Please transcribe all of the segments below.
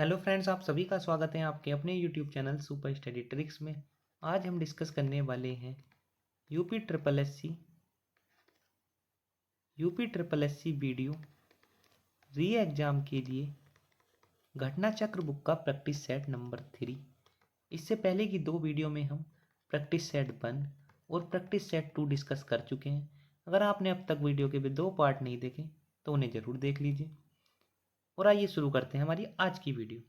Hello friends, आप सभी का स्वागत है आपके अपने YouTube channel super study tricks में। आज हम डिस्कस करने वाले हैं UP triple S C video re exam के लिए घटना चक्र बुक का प्रैक्टिस सेट नंबर 3। इससे पहले की दो वीडियो में हम प्रैक्टिस सेट 1 और प्रैक्टिस सेट 2 डिस्कस कर चुके हैं। अगर आपने अब तक वीडियो के भी दो पार्ट नहीं देखे तो उन्हें ज़रूर देख लीजिए। और आइए शुरू करते हैं हमारी आज की वीडियो।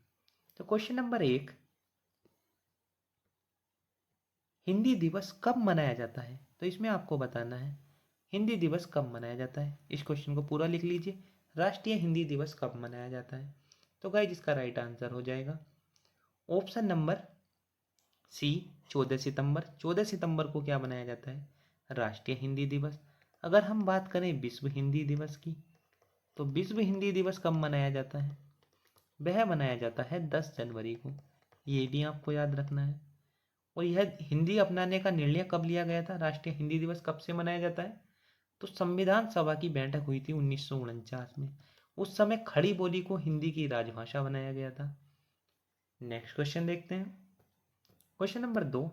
तो क्वेश्चन नंबर 1, हिंदी दिवस कब मनाया जाता है? तो इसमें आपको बताना है हिंदी दिवस कब मनाया जाता है। इस क्वेश्चन को पूरा लिख लीजिए, राष्ट्रीय हिंदी दिवस कब मनाया जाता है। तो गाइस इसका राइट आंसर हो जाएगा ऑप्शन नंबर सी, 14 सितंबर। 14 सितंबर को क्या मनाया जाता है? राष्ट्रीय हिंदी दिवस। अगर हम बात करें विश्व हिंदी दिवस की, तो विश्व हिंदी दिवस कब मनाया जाता है? वह मनाया जाता है 10 जनवरी को। ये भी आपको याद रखना है। और यह हिंदी अपनाने का निर्णय कब लिया गया था? राष्ट्रीय हिंदी दिवस कब से मनाया जाता है? तो संविधान सभा की बैठक हुई थी 1949 में। उस समय खड़ी बोली को हिंदी की राजभाषा बनाया गया था। नेक्स्ट क्वेश्चन देखते हैं। क्वेश्चन नंबर 2,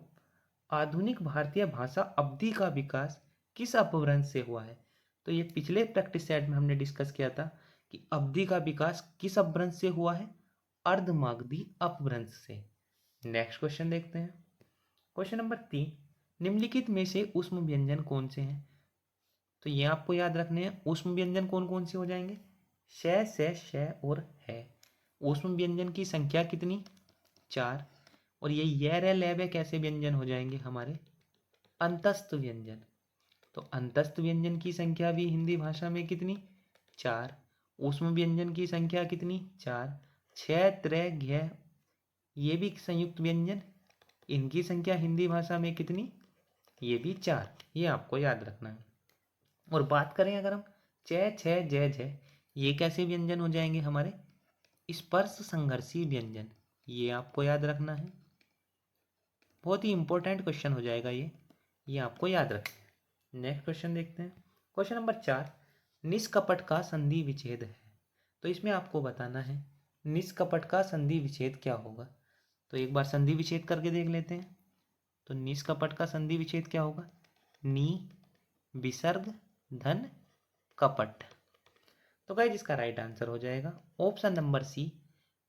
आधुनिक भारतीय भाषा अवधि का विकास किस अपभ्रंश से हुआ है? तो ये पिछले प्रैक्टिस सेट में हमने डिस्कस किया था कि अवधि का विकास किस अपभ्रंश से हुआ है? अर्धमागधी अपभ्रंश से। नेक्स्ट क्वेश्चन देखते हैं। क्वेश्चन नंबर 3, निम्नलिखित में से ऊष्म व्यंजन कौन से हैं? तो ये आपको याद रखने हैं। ऊष्म व्यंजन कौन कौन से हो जाएंगे? से और है। ऊष्म व्यंजन की संख्या कितनी? 4। और ये रे लेवे कैसे व्यंजन हो जाएंगे हमारे? अंतस्थ व्यंजन। तो अंतस्थ व्यंजन की संख्या भी हिंदी भाषा में कितनी? 4। ऊष्म व्यंजन की संख्या कितनी? 4। क्षय त्रय घ्य, ये भी संयुक्त व्यंजन, इनकी संख्या हिंदी भाषा में कितनी? ये भी 4। ये आपको याद रखना है। और बात करें अगर हम च छ जय जय, ये कैसे व्यंजन हो जाएंगे हमारे? स्पर्श संघर्षी व्यंजन। ये आपको याद रखना है। बहुत ही इंपॉर्टेंट क्वेश्चन हो जाएगा ये आपको याद रखना है। नेक्स्ट क्वेश्चन देखते हैं। क्वेश्चन नंबर 4, निष्कपट का संधि विच्छेद है। तो इसमें आपको बताना है निष्कपट का संधि विच्छेद क्या होगा। तो एक बार संधि विच्छेद करके देख लेते हैं। तो निष्कपट का संधि विच्छेद क्या होगा? नी विसर्ग धन कपट। तो गाइस इसका राइट आंसर हो जाएगा ऑप्शन नंबर सी,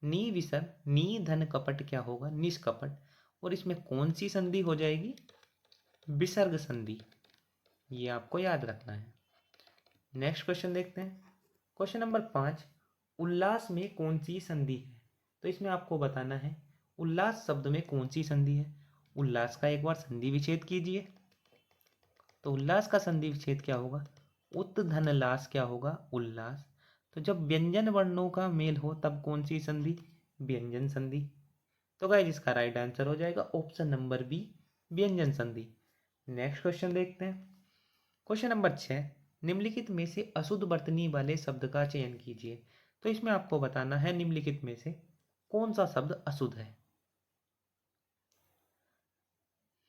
नी विसर्ग नी धन कपट क्या होगा? निष्कपट। और इसमें कौन सी संधि हो जाएगी? विसर्ग संधि। ये आपको याद रखना है। नेक्स्ट क्वेश्चन देखते हैं। क्वेश्चन नंबर 5, उल्लास में कौन सी संधि है? तो इसमें आपको बताना है उल्लास शब्द में कौन सी संधि है। उल्लास का एक बार संधि विच्छेद कीजिए। तो उल्लास का संधि विच्छेद क्या होगा? उत धन लास क्या होगा? उल्लास। तो जब व्यंजन वर्णों का मेल हो तब कौन सी संधि? व्यंजन संधि। तो गाइस इसका राइट आंसर हो जाएगा ऑप्शन नंबर बी, व्यंजन संधि। नेक्स्ट क्वेश्चन देखते हैं। क्वेश्चन नंबर 6, निम्नलिखित में से अशुद्ध वर्तनी वाले शब्द का चयन कीजिए। तो इसमें आपको बताना है निम्नलिखित में से कौन सा शब्द अशुद्ध है।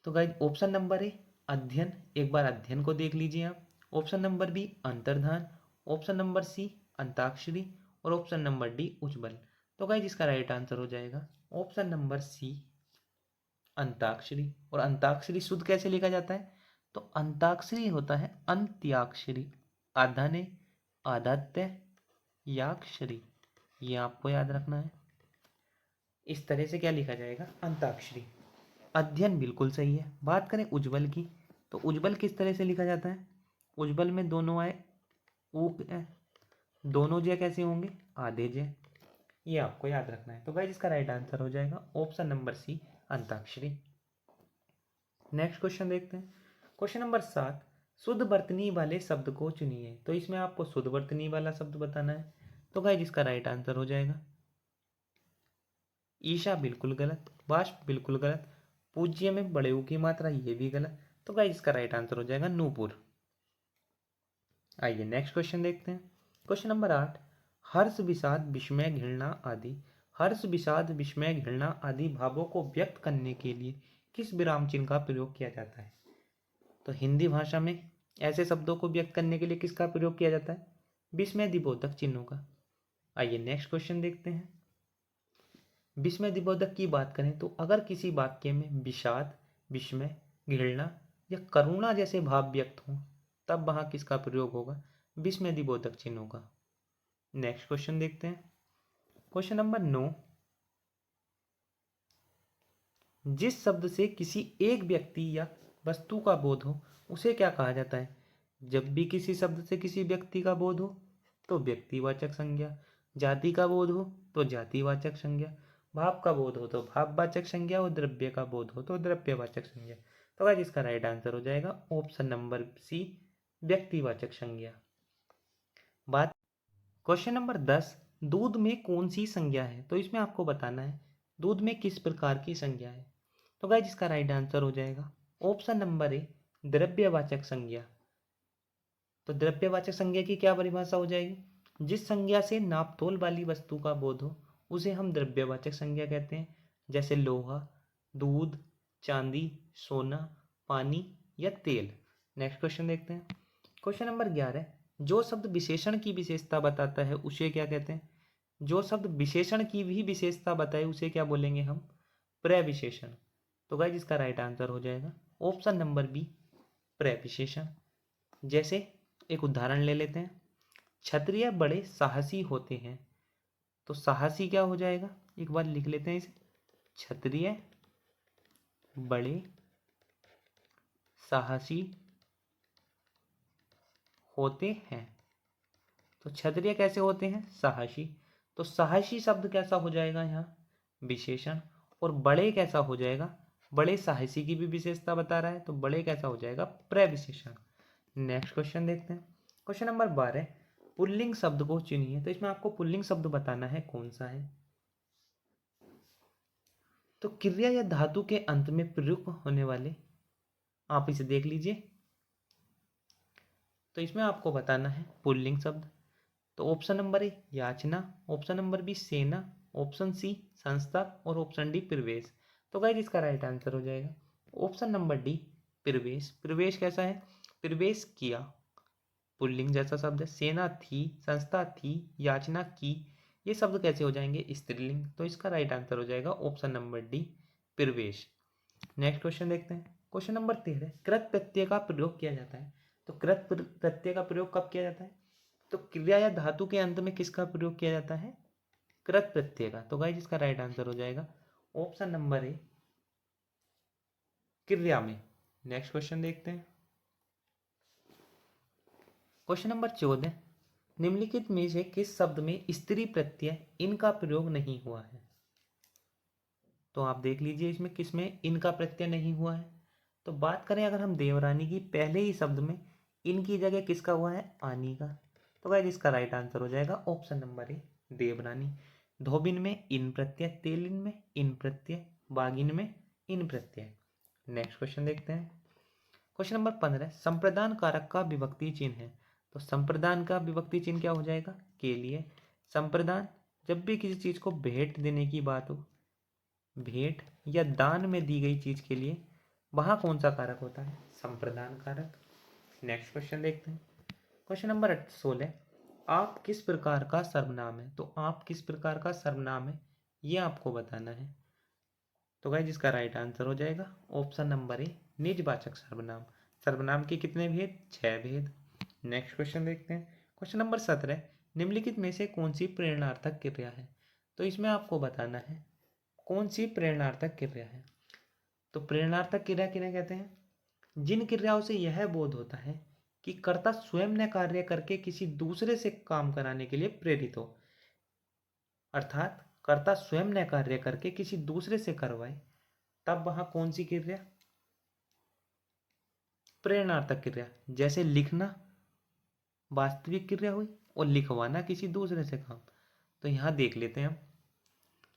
तो गाइस ऑप्शन नंबर ए अध्ययन, एक बार अध्ययन को देख लीजिए आप। ऑप्शन नंबर बी अंतर्धान, ऑप्शन नंबर सी अंताक्षरी और ऑप्शन नंबर डी उज्ज्वल। तो गाइस इसका राइट आंसर हो जाएगा ऑप्शन नंबर सी अंताक्षरी। और अंताक्षरी शुद्ध कैसे लिखा जाता है? तो अंताक्षरी होता है अंत्याक्षरी, आधाने आदात्य याक्षरी। ये आपको याद रखना है। इस तरह से क्या लिखा जाएगा? अंताक्षरी। अध्ययन बिल्कुल सही है। बात करें उज्ज्वल की, तो उज्ज्वल किस तरह से लिखा जाता है? उज्ज्वल में दोनों आए दोनों जय कैसे होंगे? आधे जय। ये आपको याद रखना है। तो गाइस इसका राइट आंसर हो जाएगा ऑप्शन नंबर सी अंताक्षरी। नेक्स्ट क्वेश्चन देखते हैं। क्वेश्चन नंबर 7, शुद्ध वर्तनी वाले शब्द को चुनिए। तो इसमें आपको शुद्ध वर्तनी वाला शब्द बताना है। तो गाइस इसका राइट आंसर हो जाएगा ईशा, बिल्कुल गलत। वाष्प बिल्कुल गलत। पूज्य में बड़े ऊ की मात्रा, ये भी गलत। तो गाइस इसका राइट आंसर हो जाएगा नूपुर। आइए नेक्स्ट क्वेश्चन देखते हैं। क्वेश्चन नंबर 8, हर्ष विषाद विस्मय घृणा आदि, हर्ष विषाद विस्मय घृणा आदि भावों को व्यक्त करने के लिए किस विराम चिन्ह का प्रयोग किया जाता है? तो हिंदी भाषा में ऐसे शब्दों को व्यक्त करने के लिए किसका प्रयोग किया जाता है? विस्मय दिबोधक चिन्हों का। आइए नेक्स्ट क्वेश्चन देखते हैं। विस्मयदिबोधक की बात करें तो अगर किसी वाक्य में विषाद, विस्मय, घृणा या करुणा जैसे भाव व्यक्त हों तब वहां किसका प्रयोग होगा? विस्मयदिबोधक चिन्हों का। नेक्स्ट क्वेश्चन देखते हैं। क्वेश्चन नंबर 9, जिस शब्द से किसी एक व्यक्ति या वस्तु का बोध हो उसे क्या कहा जाता है? जब भी किसी शब्द से किसी व्यक्ति का बोध हो तो व्यक्तिवाचक संज्ञा, जाति का बोध हो तो जातिवाचक संज्ञा, भाव का बोध हो तो भाववाचक संज्ञा और द्रव्य का बोध हो तो द्रव्यवाचक संज्ञा। तो गाइस इसका राइट आंसर हो जाएगा ऑप्शन नंबर सी, व्यक्तिवाचक संज्ञा। बात क्वेश्चन नंबर 10, दूध में कौन सी संज्ञा है? तो इसमें आपको बताना है दूध में किस प्रकार की संज्ञा है। तो गाइस इसका राइट आंसर हो जाएगा ऑप्शन नंबर ए, द्रव्यवाचक संज्ञा। तो द्रव्यवाचक संज्ञा की क्या परिभाषा हो जाएगी? जिस संज्ञा से नापतोल वाली वस्तु का बोध हो उसे हम द्रव्यवाचक संज्ञा कहते हैं, जैसे लोहा, दूध, चांदी, सोना, पानी या तेल। नेक्स्ट क्वेश्चन देखते हैं। क्वेश्चन नंबर 11, जो शब्द विशेषण की विशेषता बताता है उसे क्या कहते हैं? जो शब्द विशेषण की भी विशेषता बताए उसे क्या बोलेंगे हम? प्रविशेषण। तो गाइस इसका राइट आंसर हो जाएगा ऑप्शन नंबर बी, प्रविशेषण। जैसे एक उदाहरण ले लेते हैं, क्षत्रिय बड़े साहसी होते हैं। तो साहसी क्या हो जाएगा? एक बार लिख लेते हैं इसे, क्षत्रिय बड़े साहसी होते हैं। तो क्षत्रिय कैसे होते हैं? साहसी। तो साहसी शब्द कैसा हो जाएगा यहाँ? विशेषण। और बड़े कैसा हो जाएगा? बड़े साहसी की भी विशेषता बता रहा है तो बड़े कैसा हो जाएगा? प्रविशेषण। नेक्स्ट क्वेश्चन देखते हैं। क्वेश्चन नंबर 12, पुल्लिंग शब्द को चुनिए। तो इसमें आपको पुल्लिंग शब्द बताना है कौन सा है। तो क्रिया या धातु के अंत में प्रयुक्त होने वाले, आप इसे देख लीजिए। तो इसमें आपको बताना है पुल्लिंग शब्द। तो ऑप्शन नंबर ए याचना, ऑप्शन नंबर बी सेना, ऑप्शन सी संस्था और ऑप्शन डी प्रवेश। तो गाइस इसका राइट आंसर हो जाएगा ऑप्शन नंबर डी, प्रवेश। प्रवेश कैसा है? प्रवेश किया, पुल्लिंग जैसा शब्द है। सेना थी, संस्था थी, याचना की, ये शब्द कैसे हो जाएंगे? स्त्रीलिंग। तो इसका राइट आंसर हो जाएगा ऑप्शन नंबर डी, प्रवेश। नेक्स्ट क्वेश्चन देखते हैं। क्वेश्चन नंबर 13, कृत प्रत्यय का प्रयोग किया जाता है। तो कृत प्रत्यय का प्रयोग कब किया जाता है? तो क्रिया या धातु के अंत में किसका प्रयोग किया जाता है? कृत प्रत्यय का। तो गाइस इसका राइट आंसर हो जाएगा ऑप्शन नंबर ए, क्रिया में। नेक्स्ट क्वेश्चन देखते हैं। क्वेश्चन नंबर 14, निम्नलिखित में से किस शब्द में स्त्री प्रत्यय इनका प्रयोग नहीं हुआ है? तो आप देख लीजिए इसमें किसमें इनका प्रत्यय नहीं हुआ है। तो बात करें अगर हम देवरानी की, पहले ही शब्द में इनकी जगह किसका हुआ है? आनी का। तो गाइस इसका राइट आंसर हो जाएगा ऑप्शन नंबर ए, देवरानी। धोबिन में इन प्रत्यय, तेलिन में इन प्रत्यय, बागिन में इन प्रत्यय। नेक्स्ट क्वेश्चन देखते हैं। क्वेश्चन नंबर 15, संप्रदान कारक का विभक्ति चिन्ह है। तो संप्रदान का विभक्ति चिन्ह क्या हो जाएगा? के लिए। संप्रदान, जब भी किसी चीज को भेंट देने की बात हो, भेंट या दान में दी गई चीज के लिए, वहां कौन सा कारक होता है? संप्रदान कारक। नेक्स्ट क्वेश्चन देखते हैं। क्वेश्चन नंबर 16, आप किस प्रकार का सर्वनाम है? तो आप किस प्रकार का सर्वनाम है ये आपको बताना है। तो गाइस इसका राइट आंसर हो जाएगा ऑप्शन नंबर ए, निजवाचक सर्वनाम। सर्वनाम के कितने भेद? 6 भेद। नेक्स्ट क्वेश्चन देखते हैं। क्वेश्चन नंबर 17, निम्नलिखित में से कौन सी प्रेरणार्थक क्रिया है? तो इसमें आपको बताना है कौन सी प्रेरणार्थक क्रिया है। तो प्रेरणार्थक क्रिया किन्हें कहते हैं? जिन क्रियाओं से यह बोध होता है कि कर्ता स्वयं ने कार्य करके किसी दूसरे से काम कराने के लिए प्रेरित हो। अर्थात कर्ता स्वयं ने कार्य करके किसी दूसरे से करवाए, तब वहां कौन सी क्रिया? प्रेरणार्थक क्रिया। जैसे लिखना वास्तविक क्रिया हुई और लिखवाना किसी दूसरे से काम। तो यहां देख लेते हैं हम,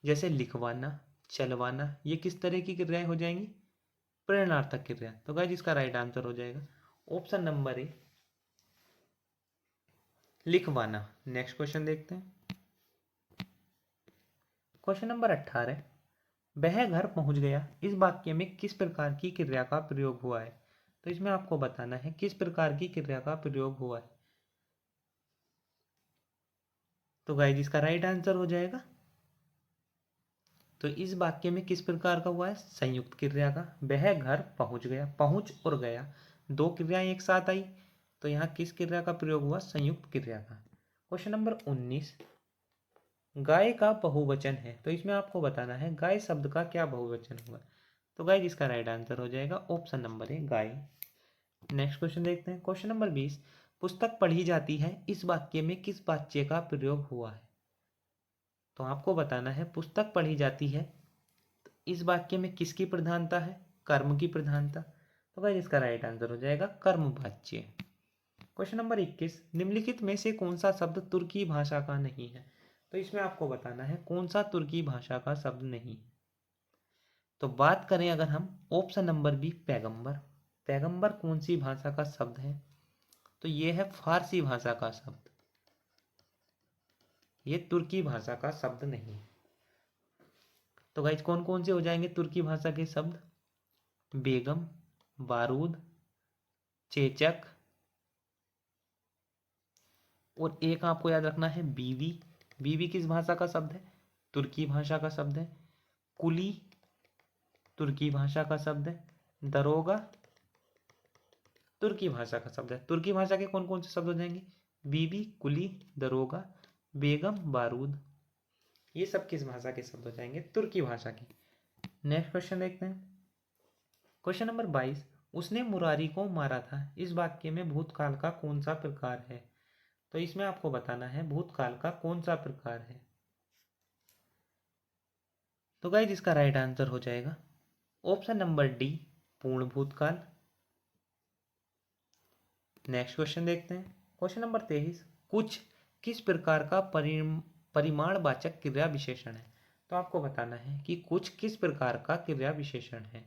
जैसे लिखवाना, चलवाना, ये किस तरह की क्रियाएं हो जाएंगी? प्रेरणार्थक क्रिया। तो गाइस इसका राइट आंसर हो जाएगा ऑप्शन नंबर ए, लिखवाना। नेक्स्ट क्वेश्चन देखते हैं। क्वेश्चन नंबर 18, वह घर पहुंच गया, इस वाक्य में किस प्रकार की क्रिया का प्रयोग हुआ है? तो इसमें आपको बताना है किस प्रकार की क्रिया का प्रयोग हुआ है। तो गाइस इसका राइट आंसर हो जाएगा तो इस वाक्य में किस प्रकार का हुआ है? संयुक्त क्रिया का। वह घर पहुंच गया, पहुंच और गया दो क्रियाएं एक साथ आई, तो यहाँ किस क्रिया का प्रयोग हुआ? संयुक्त क्रिया का। क्वेश्चन नंबर 19, गाय का बहुवचन है, तो इसमें आपको बताना है गाय शब्द का क्या बहुवचन हुआ। तो गाय इसका राइट आंसर हो जाएगा ऑप्शन नंबर ए, गाय। नेक्स्ट क्वेश्चन देखते हैं। क्वेश्चन नंबर 20, पुस्तक पढ़ी जाती है, इस वाक्य में किस वाच्य का प्रयोग हुआ है? तो आपको बताना है पुस्तक पढ़ी जाती है, तो इस वाक्य में किसकी प्रधानता है? कर्म की प्रधानता। तो गाइस इसका राइट आंसर हो जाएगा कर्मवाच्य। क्वेश्चन नंबर 21, निम्नलिखित में से कौन सा शब्द तुर्की भाषा का नहीं है? तो इसमें आपको बताना है कौन सा तुर्की भाषा का शब्द नहीं है। तो बात करें अगर हम ऑप्शन नंबर बी, पैगंबर। पैगंबर कौन सी भाषा का शब्द है? तो ये है फारसी भाषा का शब्द, ये तुर्की भाषा का शब्द नहीं है। तो गाइज कौन कौन से हो जाएंगे तुर्की भाषा के शब्द? बेगम, बारूद, चेचक, और एक आपको याद रखना है बीवी। बीवी किस भाषा का शब्द है? तुर्की भाषा का शब्द है। कुली तुर्की भाषा का शब्द है। दरोगा तुर्की भाषा का शब्द है। तुर्की भाषा के कौन कौन से शब्द हो जाएंगे? बीवी, कुली, दरोगा, बेगम, बारूद। ये सब किस भाषा के शब्द हो जाएंगे? तुर्की भाषा के। नेक्स्ट क्वेश्चन देखते हैं। क्वेश्चन नंबर 22, उसने मुरारी को मारा था, इस वाक्य में भूतकाल का कौन सा प्रकार है? तो इसमें आपको बताना है भूतकाल का कौन सा प्रकार है। तो गाइस इसका राइट आंसर हो जाएगा ऑप्शन नंबर डी, पूर्ण भूतकाल। नेक्स्ट क्वेश्चन देखते हैं। क्वेश्चन नंबर 23, कुछ किस प्रकार का परिमाणवाचक क्रिया विशेषण है? तो आपको बताना है कि कुछ किस प्रकार का क्रिया विशेषण है।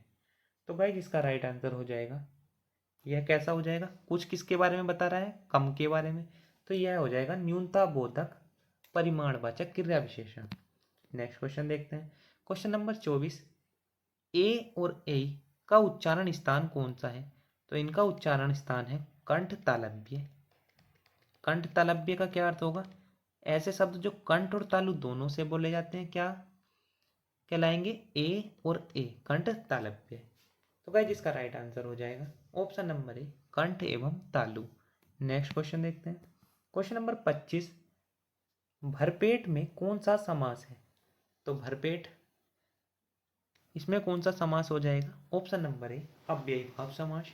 तो गाइस इसका राइट आंसर हो जाएगा, यह कैसा हो जाएगा? कुछ किसके बारे में बता रहा है? कम के बारे में। तो यह हो जाएगा न्यूनता बोधक परिमाणवाचक क्रिया विशेषण। नेक्स्ट क्वेश्चन देखते हैं। क्वेश्चन नंबर 24, ए और ए का उच्चारण स्थान कौन सा है? तो इनका उच्चारण स्थान है कंठ तालव्य। कंठ तालव्य का क्या अर्थ होगा? ऐसे शब्द जो कंठ और तालु दोनों से बोले जाते हैं, क्या कहलाएंगे? ए और ए, कंठ तालव्य। तो गाइस इसका राइट आंसर हो जाएगा ऑप्शन नंबर ए, कंठ एवं तालु। नेक्स्ट क्वेश्चन देखते हैं। क्वेश्चन नंबर 25, भरपेट में कौन सा समास है? तो भरपेट, इसमें कौन सा समास हो जाएगा? ऑप्शन नंबर ए, अव्ययीभाव समास।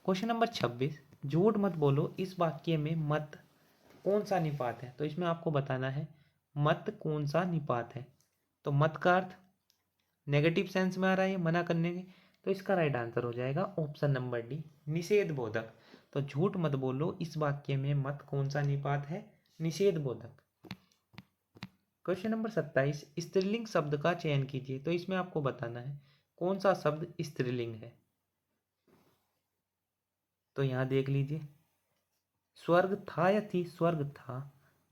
क्वेश्चन नंबर 26, झूठ मत बोलो, इस वाक्य में मत कौन सा निपात है? तो इसमें आपको बताना है मत कौन सा निपात है। तो मत का अर्थ नेगेटिव सेंस में आ रहा है, मना करने के। तो इसका राइट आंसर हो जाएगा ऑप्शन नंबर डी, निषेध बोधक। तो झूठ मत बोलो, इस वाक्य में मत कौन सा निपात है? निषेध बोधक। क्वेश्चन नंबर 27, स्त्रीलिंग शब्द का चयन कीजिए। तो इसमें आपको बताना है कौन सा शब्द स्त्रीलिंग है। तो यहां देख लीजिए, स्वर्ग था या थी? स्वर्ग था।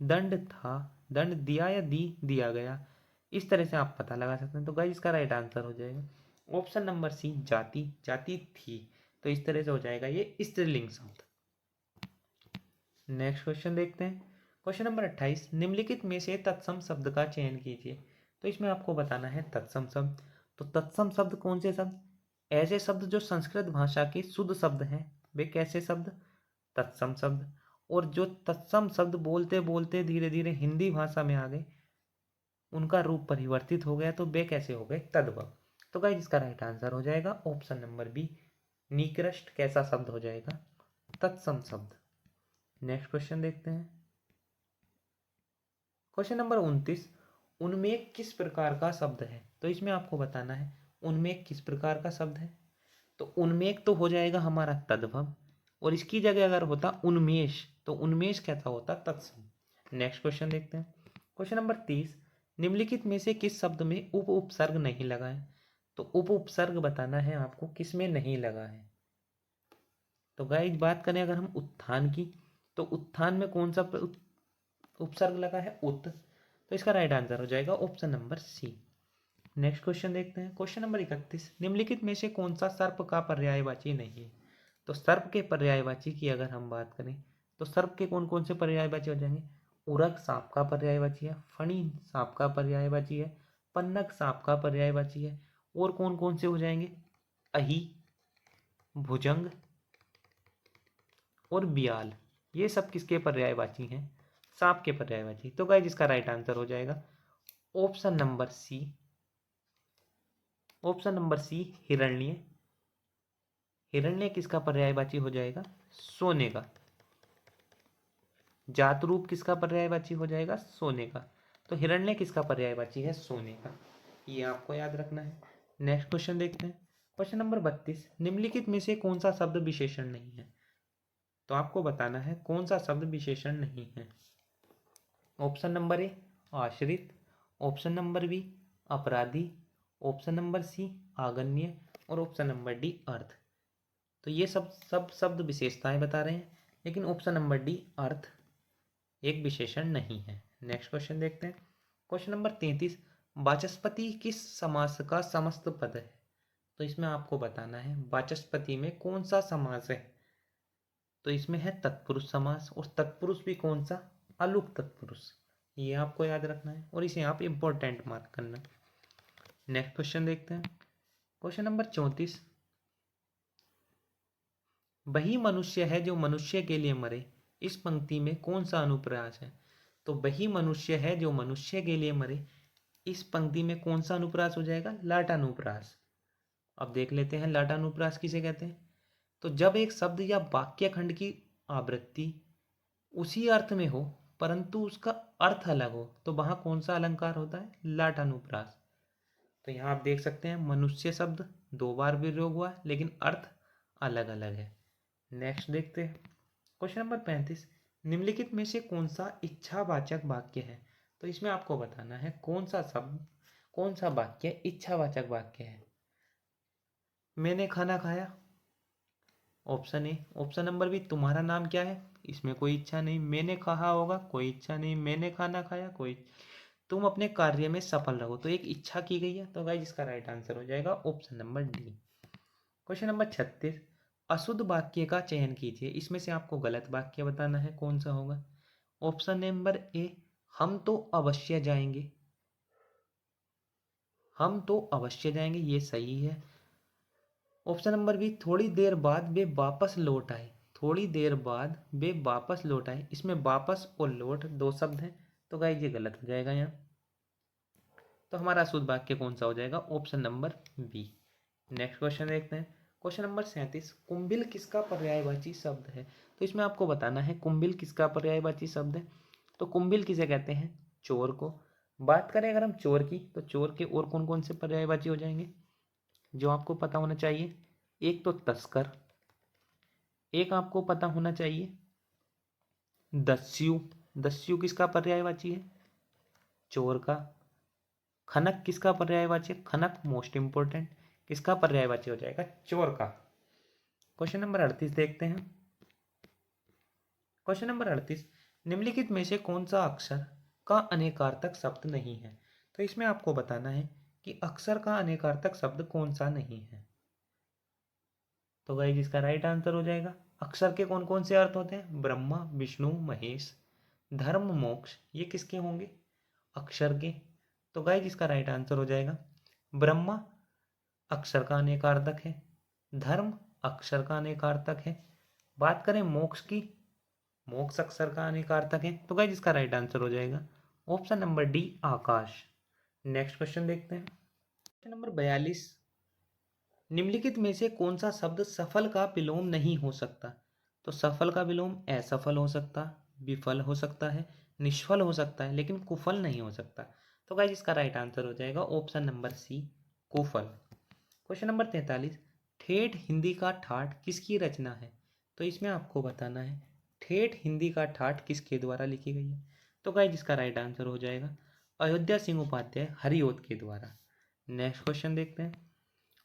दंड था, दंड दिया या दिया गया। इस तरह से आप पता लगा सकते हैं। तो गाइस इसका राइट आंसर हो जाएगा ऑप्शन नंबर सी, जाति। जाति थी। तो इस तरह से हो जाएगा ये स्त्रीलिंग शब्द। नेक्स्ट क्वेश्चन देखते हैं। क्वेश्चन नंबर 28, निम्नलिखित में से तत्सम शब्द का चयन कीजिए। तो इसमें आपको बताना है तत्सम शब्द। तो तत्सम शब्द कौन से शब्द? ऐसे शब्द जो संस्कृत भाषा के शुद्ध शब्द हैं, वे कैसे शब्द? तत्सम शब्द। और जो तत्सम शब्द बोलते बोलते धीरे धीरे हिंदी भाषा में आ गए, उनका रूप परिवर्तित हो गया, तो वे कैसे हो गए? तद्भव। तो गाइस इसका राइट आंसर हो जाएगा ऑप्शन नंबर बी, निकृष्ट कैसा शब्द हो जाएगा? तत्सम शब्द। नेक्स्ट क्वेश्चन देखते हैं। क्वेश्चन नंबर 29, उन्मेष किस प्रकार का शब्द है? तो इसमें आपको बताना है उन्मेष किस प्रकार का शब्द है। तो उन्मेष तो हो जाएगा हमारा तद्भव, और इसकी जगह अगर होता उन्मेष, तो उन्मेष कैसा होता? तत्सम। नेक्स्ट क्वेश्चन देखते हैं। क्वेश्चन नंबर 30, निम्नलिखित में से किस शब्द में उप उपसर्ग नहीं लगा है? तो उप उपसर्ग बताना है आपको किस में नहीं लगा है। तो गाइस बात करें अगर हम उत्थान की, तो उत्थान में कौन सा उपसर्ग लगा है? उत। तो इसका राइट आंसर हो जाएगा option number C. Next question देखते हैं। क्वेश्चन नंबर 31, निम्नलिखित में से कौन सा सर्प का पर्यायवाची नहीं है? तो सर्प के पर्यायवाची की अगर हम बात करें, तो सर्प के कौन कौन से पर्यायवाची हो जाएंगे? उरग सांप का पर्यायवाची है, फणी सांप का पर्यायवाची है, पन्नग सांप का पर्यायवाची है। और कौन कौन से हो जाएंगे? अही, भुजंग और बियाल, ये सब किसके पर्यायवाची हैं? सांप के पर्यायवाची। तो गाइस इसका राइट आंसर हो जाएगा option number C. Option number C हिरण्य। हिरण्य किसका पर्यायवाची हो जाएगा? सोने का। जात रूप किसका पर्यायवाची हो जाएगा? सोने का। तो हिरण्य किसका पर्यायवाची है? सोने का। ये आपको याद रखना है। नेक्स्ट क्वेश्चन देखते हैं। क्वेश्चन नंबर 32, निम्नलिखित में से कौन सा शब्द विशेषण नहीं है? तो आपको बताना है कौन सा शब्द विशेषण नहीं है। ऑप्शन नंबर ए आश्रित, ऑप्शन नंबर बी अपराधी, ऑप्शन नंबर सी आगन्य और ऑप्शन नंबर डी अर्थ। तो ये सब शब्द विशेषताएं बता रहे हैं, लेकिन ऑप्शन नंबर डी अर्थ एक विशेषण नहीं है। नेक्स्ट क्वेश्चन देखते हैं। क्वेश्चन नंबर 33, वाचस्पति किस समास का समस्त पद है? तो इसमें आपको बताना है वाचस्पति में कौन सा समास है। तो इसमें है तत्पुरुष समास, और तत्पुरुष भी कौन सा? अलुक तत्पुरुष। ये आपको याद रखना है और इसे आप इंपॉर्टेंट मार्क करना। नेक्स्ट क्वेश्चन देखते हैं। क्वेश्चन नंबर 34, वही मनुष्य है जो मनुष्य के लिए मरे, इस पंक्ति में कौन सा अनुप्रास है? तो वही मनुष्य है जो मनुष्य के लिए मरे, इस पंक्ति में कौन सा अनुप्रास हो जाएगा? लाटानुप्रास। अब देख लेते हैं लाटानुप्रास किसे कहते हैं। तो जब एक शब्द या वाक्य खंड की आवृत्ति उसी अर्थ में हो परंतु उसका अर्थ अलग हो, तो वहां कौन सा अलंकार होता है? लाटानुप्रास। तो यहाँ आप देख सकते हैं मनुष्य शब्द 2 बार प्रयोग हुआ लेकिन अर्थ अलग अलग है। नेक्स्ट देखते हैं। क्वेश्चन नंबर 35, निम्नलिखित में से कौन सा इच्छावाचक वाक्य है? तो इसमें आपको बताना है कौन सा शब्द, कौन सा वाक्य इच्छावाचक वाक्य है। मैंने खाना खाया, option A. Option number B तुम्हारा नाम क्या है? इसमें कोई इच्छा नहीं। मैंने कहा होगा, कोई इच्छा नहीं। मैंने खाना खाया, कोई। तुम अपने कार्य में सफल रहो, तो एक इच्छा की गई है। तो गाइस इसका राइट आंसर हो जाएगा option number D. Question number 36, अशुद्ध वाक्य का चयन कीजिए, इसमें से आपको गलत वाक्य बताना है कौन सा होगा। ऑप्शन नंबर ए हम तो अवश्य जाएंगे, हम तो अवश्य जाएंगे, ये सही है। ऑप्शन नंबर बी थोड़ी देर बाद वे वापस लौट आए, थोड़ी देर बाद वे वापस लौट आए, इसमें वापस और लौट 2 शब्द हैं। तो गाइस ये गलत हो जाएगा यहाँ। तो हमारा शुद्ध वाक्य कौन सा हो जाएगा? Option number B. Next question देखते हैं। क्वेश्चन नंबर 37, कुंभिल किसका पर्यायवाची शब्द है? तो इसमें आपको बताना है कुंभिल किसका पर्यायवाची शब्द है। तो कुंभिल किसे कहते हैं? चोर को। बात करें अगर हम चोर की, तो चोर के और कौन कौन से पर्यायवाची हो जाएंगे जो आपको पता होना चाहिए? एक तो तस्कर, एक आपको पता होना चाहिए दस्यु। दस्यु किसका पर्यायवाची है? चोर का। खनक किसका पर्यायवाची है? खनक मोस्ट इंपोर्टेंट किसका पर्यायवाची हो जाएगा? चोर का। क्वेश्चन नंबर 38 देखते हैं। क्वेश्चन नंबर 38, निम्नलिखित में से कौन सा अक्षर का अनेकार्थक शब्द नहीं है? तो इसमें आपको बताना है कि अक्षर का अनेकार्थक शब्द कौन सा नहीं है। तो गाइस इसका राइट आंसर हो जाएगा, अक्षर के कौन कौन से अर्थ होते हैं? ब्रह्मा, विष्णु, महेश, धर्म, मोक्ष, ये किसके होंगे? अक्षर के। तो गाइस इसका राइट आंसर हो जाएगा ब्रह्मा अक्षर का अनेकार्थक है, धर्म अक्षर का अनेकार्थक है। बात करें मोक्ष की, मोक्ष अक्षर का अनेकार्थक है। तो गाइस इसका राइट आंसर हो जाएगा ऑप्शन नंबर डी आकाश। नेक्स्ट क्वेश्चन देखते हैं। क्वेश्चन नंबर 42, निम्नलिखित में से कौन सा शब्द सफल का विलोम नहीं हो सकता? तो सफल का विलोम असफल हो सकता, विफल हो सकता है, निष्फल हो सकता है, लेकिन कुफल नहीं हो सकता। तो गाइस इसका राइट आंसर हो जाएगा ऑप्शन नंबर सी कुफल। क्वेश्चन नंबर 43, ठेठ हिंदी का ठाठ किसकी रचना है? तो इसमें आपको बताना है ठेठ हिंदी का ठाठ किसके द्वारा लिखी गई है। तो गाइस इसका राइट आंसर हो जाएगा अयोध्या सिंह उपाध्याय हरिओत के द्वारा। नेक्स्ट क्वेश्चन देखते हैं।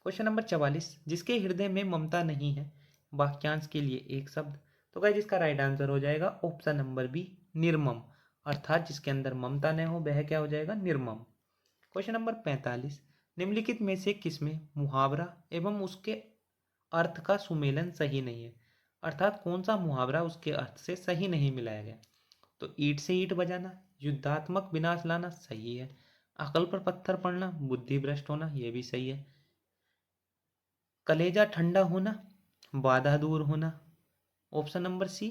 क्वेश्चन नंबर 44, जिसके हृदय में ममता नहीं है, वाक्यांश के लिए एक शब्द। तो गाइस इसका राइट आंसर हो जाएगा ऑप्शन नंबर बी निर्मम, अर्थात जिसके अंदर ममता न हो वह क्या हो जाएगा? निर्मम। क्वेश्चन नंबर 45, निम्नलिखित में से किसमें मुहावरा एवं उसके अर्थ का सुमेलन सही नहीं है? अर्थात कौन सा मुहावरा उसके अर्थ से सही नहीं मिलाया गया? तो ईंट से ईंट बजाना, युद्धात्मक विनाश लाना सही है, अकल पर पत्थर पड़ना, बुद्धि भ्रष्ट होना, ये भी सही है। कलेजा ठंडा होना, बाधा दूर होना, ऑप्शन नंबर सी।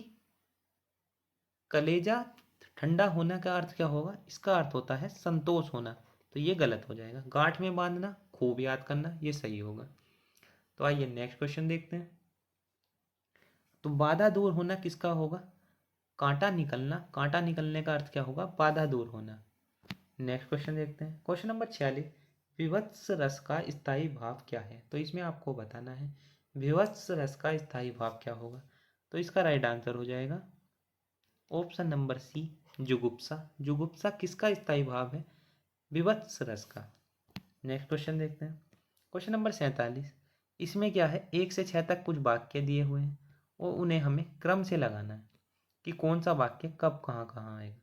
कलेजा ठंडा होना का अर्थ क्या होगा? इसका अर्थ होता है संतोष होना, तो ये गलत हो जाएगा। गांठ में बांधना, खूब याद करना, ये सही होगा। तो आइए नेक्स्ट क्वेश्चन देखते हैं। तो बाधा दूर होना किसका होगा? कांटा निकलना, कांटा निकलने का अर्थ क्या होगा? बाधा दूर होना। नेक्स्ट क्वेश्चन देखते हैं। क्वेश्चन नंबर 46, विभत्स रस का स्थायी भाव क्या है? तो इसमें आपको बताना है विभत्स रस का स्थायी भाव क्या होगा। तो इसका राइट आंसर हो जाएगा ऑप्शन नंबर सी, जुगुप्सा। जुगुप्सा किसका स्थायी भाव है? विभत्स रस का। नेक्स्ट क्वेश्चन देखते हैं। क्वेश्चन नंबर 47, इसमें क्या है? 1 से 6 तक कुछ वाक्य दिए हुए हैं और उन्हें हमें क्रम से लगाना है कि कौन सा वाक्य कब कहाँ कहाँ आएगा।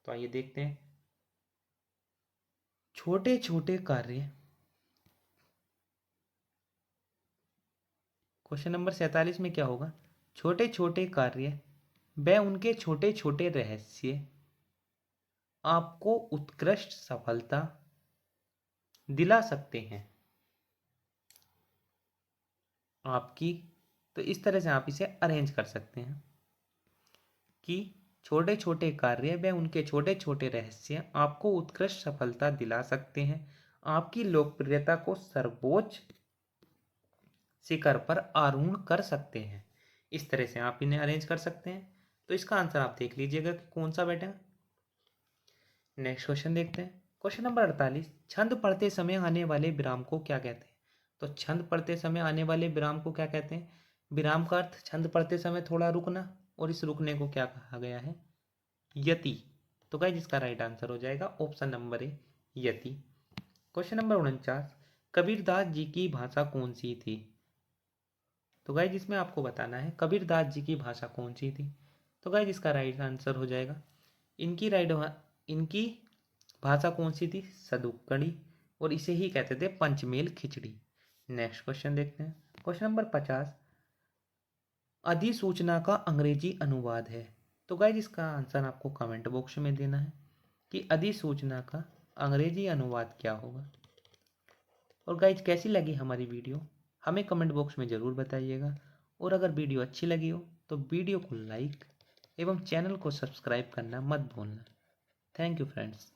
तो आइए देखते हैं। छोटे छोटे कार्य, क्वेश्चन नंबर 47 में क्या होगा? छोटे छोटे कार्य व उनके छोटे छोटे रहस्य आपको उत्कृष्ट सफलता दिला सकते हैं। आपकी, तो इस तरह से आप इसे अरेंज कर सकते हैं कि छोटे छोटे कार्य व उनके छोटे छोटे रहस्य आपको उत्कृष्ट सफलता दिला सकते हैं, आपकी लोकप्रियता को सर्वोच्च शिखर पर आरूढ़ कर सकते हैं। इस तरह से आप इन्हें अरेंज कर सकते हैं। तो इसका आंसर आप देख लीजिएगा कि कौन सा बैठेगा। नेक्स्ट क्वेश्चन देखते हैं। क्वेश्चन नंबर 48, छंद पढ़ते समय आने वाले विराम को क्या कहते हैं? तो छंद पढ़ते समय आने वाले विराम को क्या कहते हैं? विराम का अर्थ छंद पढ़ते समय थोड़ा रुकना, और इस रुकने को क्या कहा गया है? यति। तो गाइस इसका राइट आंसर हो जाएगा ऑप्शन नंबर ए, यति। क्वेश्चन नंबर 49, कबीरदास जी की भाषा कौन सी थी? तो गाइस इसमें आपको बताना है कबीरदास जी की भाषा कौन सी थी। तो गाइस इसका राइट आंसर हो जाएगा, इनकी भाषा कौन सी थी? सदुक्कड़ी, और इसे ही कहते थे पंचमेल खिचड़ी। नेक्स्ट क्वेश्चन देखते हैं। क्वेश्चन नंबर 50, अधिसूचना का अंग्रेजी अनुवाद है। तो गाइज इसका आंसर आपको कमेंट बॉक्स में देना है कि अधिसूचना का अंग्रेजी अनुवाद क्या होगा। और गाइज कैसी लगी हमारी वीडियो, हमें कमेंट बॉक्स में ज़रूर बताइएगा। और अगर वीडियो अच्छी लगी हो तो वीडियो को लाइक एवं चैनल को सब्सक्राइब करना मत भूलना। Thank you friends.